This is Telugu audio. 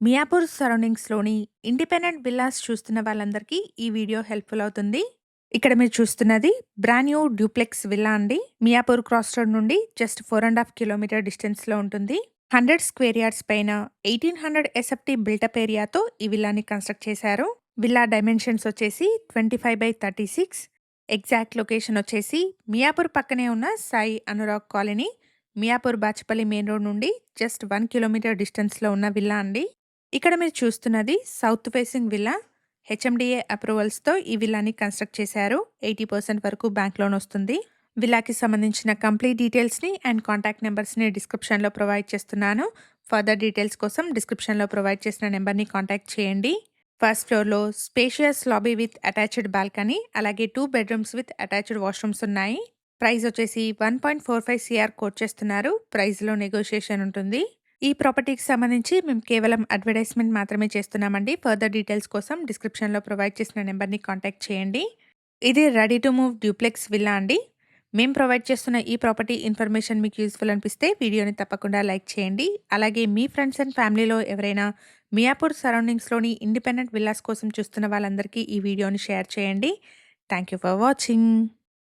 మియాపూర్ సరౌండింగ్స్‌లోని ఇండిపెండెంట్ విల్లాస్ చూస్తున్న వాళ్ళందరికీ ఈ వీడియో హెల్ప్‌ఫుల్ అవుతుంది. ఇక్కడ మీరు చూస్తున్నది బ్రాండ్ న్యూ డ్యూప్లెక్స్ విల్లా అండి. మియాపూర్ క్రాస్ రోడ్ నుండి జస్ట్ 4½ కిలోమీటర్ డిస్టెన్స్‌లో ఉంటుంది. 100 స్క్వేర్ యార్డ్స్ పైన 1800 ఎస్ఎఫ్టీ బిల్టప్ ఏరియాతో ఈ విల్లాని కన్‌స్ట్రక్ట్ చేశారు. విల్లా డైమెన్షన్స్ వచ్చేసి 25/36. ఎగ్జాక్ట్ లొకేషన్ వచ్చేసి మియాపూర్ పక్కనే ఉన్న Sai Anurag colony, Miyapur Bachupally main road నుండి జస్ట్ 1 కిలోమీటర్ డిస్టెన్స్‌లో ఉన్న విల్లా అండి. ఇక్కడ మీరు చూస్తున్నది సౌత్ ఫేసింగ్ విల్లా. హెచ్ఎండిఏ అప్రూవల్స్‌తో ఈ విల్లాని కన్‌స్ట్రక్ట్ చేశారు. 80% వరకు బ్యాంక్ లోన్ వస్తుంది. విల్లాకి సంబంధించిన కంప్లీట్ డీటెయిల్స్‌ని అండ్ కాంటాక్ట్ నంబర్స్‌ని డిస్క్రిప్షన్‌లో ప్రొవైడ్ చేస్తున్నాను. ఫర్దర్ డీటెయిల్స్ కోసం డిస్క్రిప్షన్‌లో ప్రొవైడ్ చేసిన నంబర్‌ని కాంటాక్ట్ చేయండి. ఫస్ట్ ఫ్లోర్‌లో spacious lobby with attached balcony, అలాగే 2 బెడ్‌రూమ్స్ విత్ అటాచ్డ్ వాష్‌రూమ్స్ ఉన్నాయి. ప్రైస్ వచ్చేసి 1.45 సీఆర్ కోట్ చేస్తున్నారు. ప్రైస్‌లో నెగోషియేషన్ ఉంటుంది. ఈ ప్రాపర్టీకి సంబంధించి మేము కేవలం అడ్వర్టైజ్మెంట్ మాత్రమే చేస్తున్నామండి. ఫర్దర్ డీటెయిల్స్ కోసం డిస్క్రిప్షన్‌లో ప్రొవైడ్ చేసిన నెంబర్‌ని కాంటాక్ట్ చేయండి. ఇది ready to move duplex villa అండి. మేము ప్రొవైడ్ చేస్తున్న ఈ ప్రాపర్టీ ఇన్ఫర్మేషన్ మీకు యూజ్‌ఫుల్ అనిపిస్తే వీడియోని తప్పకుండా లైక్ చేయండి. అలాగే మీ ఫ్రెండ్స్ అండ్ ఫ్యామిలీలో ఎవరైనా మియాపూర్ సరౌండింగ్స్‌లోని ఇండిపెండెంట్ విల్లాస్ కోసం చూస్తున్న వాళ్ళందరికీ ఈ వీడియోని షేర్ చేయండి. Thank you for watching.